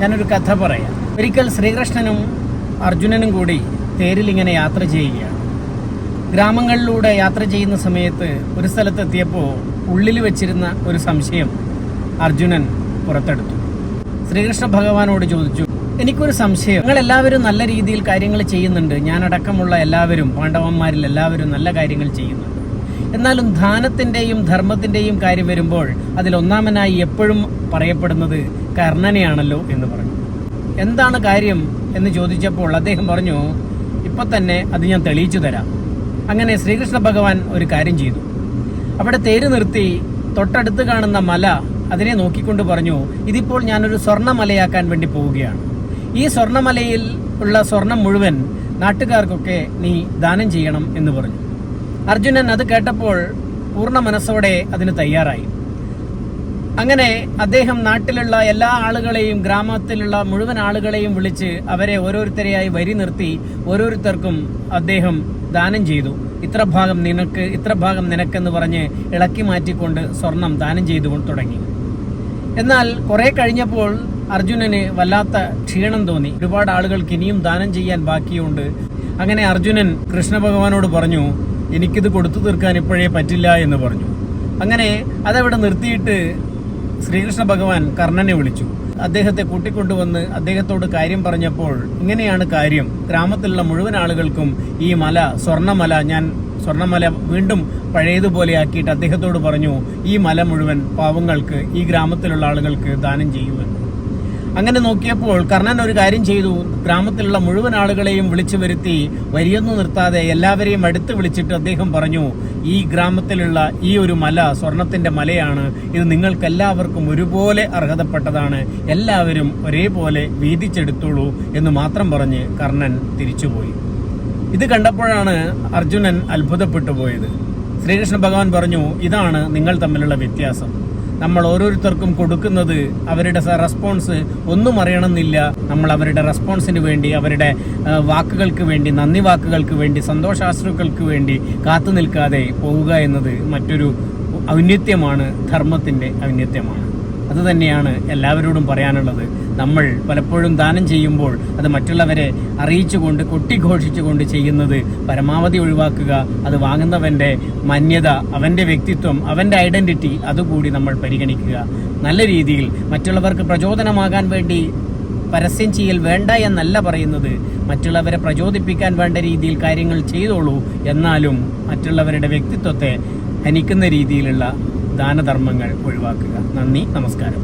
ഞാനൊരു കഥ പറയാം. ഒരിക്കൽ ശ്രീകൃഷ്ണനും അർജുനനും കൂടി തേരിലിങ്ങനെ യാത്ര ചെയ്യുകയാണ്. ഗ്രാമങ്ങളിലൂടെ യാത്ര ചെയ്യുന്ന സമയത്ത് ഒരു സ്ഥലത്തെത്തിയപ്പോൾ ഉള്ളിൽ വെച്ചിരുന്ന ഒരു സംശയം അർജുനൻ പുറത്തെടുത്തു. ശ്രീകൃഷ്ണ ഭഗവാനോട് ചോദിച്ചു, എനിക്കൊരു സംശയം, നിങ്ങളെല്ലാവരും നല്ല രീതിയിൽ കാര്യങ്ങൾ ചെയ്യുന്നുണ്ട്, ഞാനടക്കമുള്ള എല്ലാവരും, പാണ്ഡവന്മാരിൽ എല്ലാവരും നല്ല കാര്യങ്ങൾ ചെയ്യുന്നുണ്ട്. എന്നാലും ദാനത്തിൻ്റെയും ധർമ്മത്തിൻ്റെയും കാര്യം വരുമ്പോൾ അതിലൊന്നാമനായി എപ്പോഴും പറയപ്പെടുന്നത് കർണനെയാണല്ലോ എന്ന് പറഞ്ഞു. എന്താണ് കാര്യം എന്ന് ചോദിച്ചപ്പോൾ അദ്ദേഹം പറഞ്ഞു, ഇപ്പം തന്നെ അത് ഞാൻ തെളിയിച്ചു തരാം. അങ്ങനെ ശ്രീകൃഷ്ണ ഭഗവാൻ ഒരു കാര്യം ചെയ്തു. അവിടെ തേര് നിർത്തി തൊട്ടടുത്ത് കാണുന്ന മല അതിനെ നോക്കിക്കൊണ്ട് പറഞ്ഞു, ഇതിപ്പോൾ ഞാനൊരു സ്വർണ്ണമലയാക്കാൻ വേണ്ടി പോവുകയാണ്. ഈ സ്വർണ്ണമലയിൽ ഉള്ള സ്വർണം മുഴുവൻ നാട്ടുകാർക്കൊക്കെ നീ ദാനം ചെയ്യണം എന്ന് പറഞ്ഞു. അർജുനൻ അത് കേട്ടപ്പോൾ പൂർണ്ണ മനസ്സോടെ അതിന് തയ്യാറായി. അങ്ങനെ അദ്ദേഹം നാട്ടിലുള്ള എല്ലാ ആളുകളെയും, ഗ്രാമത്തിലുള്ള മുഴുവൻ ആളുകളെയും വിളിച്ച് അവരെ ഓരോരുത്തരെയായി വരി നിർത്തി ഓരോരുത്തർക്കും അദ്ദേഹം ദാനം ചെയ്തു. ഇത്ര ഭാഗം നിനക്ക്, ഇത്ര ഭാഗം നിനക്കെന്ന് പറഞ്ഞ് ഇളക്കി മാറ്റിക്കൊണ്ട് സ്വർണം ദാനം ചെയ്തു തുടങ്ങി. എന്നാൽ കുറെ കഴിഞ്ഞപ്പോൾ അർജുനന് വല്ലാത്ത ക്ഷീണം തോന്നി. ഒരുപാട് ആളുകൾക്ക് ഇനിയും ദാനം ചെയ്യാൻ ബാക്കിയുണ്ട്. അങ്ങനെ അർജുനൻ കൃഷ്ണ ഭഗവാനോട് പറഞ്ഞു, എനിക്കിത് കൊടുത്തു തീർക്കാൻ ഇപ്പോഴേ പറ്റില്ല എന്ന് പറഞ്ഞു. അങ്ങനെ അതവിടെ നിർത്തിയിട്ട് ശ്രീകൃഷ്ണ ഭഗവാൻ കർണനെ വിളിച്ചു. അദ്ദേഹത്തെ കൂട്ടിക്കൊണ്ടുവന്ന് അദ്ദേഹത്തോട് കാര്യം പറഞ്ഞപ്പോൾ, ഇങ്ങനെയാണ് കാര്യം, ഗ്രാമത്തിലുള്ള മുഴുവൻ ആളുകൾക്കും ഈ മല, സ്വർണ്ണമല വീണ്ടും പഴയതുപോലെ ആക്കിയിട്ട് അദ്ദേഹത്തോട് പറഞ്ഞു, ഈ മല മുഴുവൻ പാവങ്ങൾക്ക്, ഈ ഗ്രാമത്തിലുള്ള ആളുകൾക്ക് ദാനം ചെയ്യുമെന്ന്. അങ്ങനെ നോക്കിയപ്പോൾ കർണൻ ഒരു കാര്യം ചെയ്തു. ഗ്രാമത്തിലുള്ള മുഴുവൻ ആളുകളെയും വിളിച്ചു വരുത്തി വരിയൊന്നും നിർത്താതെ എല്ലാവരെയും അടുത്ത് വിളിച്ചിട്ട് അദ്ദേഹം പറഞ്ഞു, ഈ ഗ്രാമത്തിലുള്ള ഈ ഒരു മല സ്വർണത്തിന്റെ മലയാണ്, ഇത് നിങ്ങൾക്കെല്ലാവർക്കും ഒരുപോലെ അർഹതപ്പെട്ടതാണ്, എല്ലാവരും ഒരേപോലെ വീതിച്ചെടുത്തോളൂ എന്ന് മാത്രം പറഞ്ഞ് കർണൻ തിരിച്ചുപോയി. ഇത് കണ്ടപ്പോഴാണ് അർജുനൻ അത്ഭുതപ്പെട്ടു പോയത്. ശ്രീകൃഷ്ണ ഭഗവാൻ പറഞ്ഞു, ഇതാണ് നിങ്ങൾ തമ്മിലുള്ള വ്യത്യാസം. നമ്മൾ ഓരോരുത്തർക്കും കൊടുക്കുന്നത് അവരുടെ റെസ്പോൺസ് ഒന്നും അറിയണമെന്നില്ല. നമ്മൾ അവരുടെ റെസ്പോൺസിന് വേണ്ടി, അവരുടെ വാക്കുകൾക്ക് വേണ്ടി, നന്ദി വാക്കുകൾക്ക് വേണ്ടി, സന്തോഷാശ്രുക്കൾക്ക് വേണ്ടി കാത്തു നിൽക്കാതെ പോവുക എന്നത് മറ്റൊരു ഔന്നത്യമാണ്, ധർമ്മത്തിൻ്റെ ഔന്നത്യമാണ്. അതുതന്നെയാണ് എല്ലാവരോടും പറയാനുള്ളത്. നമ്മൾ പലപ്പോഴും ദാനം ചെയ്യുമ്പോൾ അത് മറ്റുള്ളവരെ അറിയിച്ചുകൊണ്ട്, കൊട്ടിഘോഷിച്ചുകൊണ്ട് ചെയ്യുന്നത് പരമാവധി ഒഴിവാക്കുക. അത് വാങ്ങുന്നവൻ്റെ മാന്യത, അവൻ്റെ വ്യക്തിത്വം, അവൻ്റെ ഐഡന്റിറ്റി അതുകൂടി നമ്മൾ പരിഗണിക്കുക. നല്ല രീതിയിൽ മറ്റുള്ളവർക്ക് പ്രചോദനമാകാൻ വേണ്ടി പരസ്യം ചെയ്യൽ വേണ്ട എന്നല്ല പറയുന്നത്, മറ്റുള്ളവരെ പ്രചോദിപ്പിക്കാൻ വേണ്ട രീതിയിൽ കാര്യങ്ങൾ ചെയ്തോളൂ. എന്നാലും മറ്റുള്ളവരുടെ വ്യക്തിത്വത്തെ ഹനിക്കുന്ന രീതിയിലുള്ള ദാനധർമ്മങ്ങൾ ഒഴിവാക്കുക. നന്ദി, നമസ്കാരം.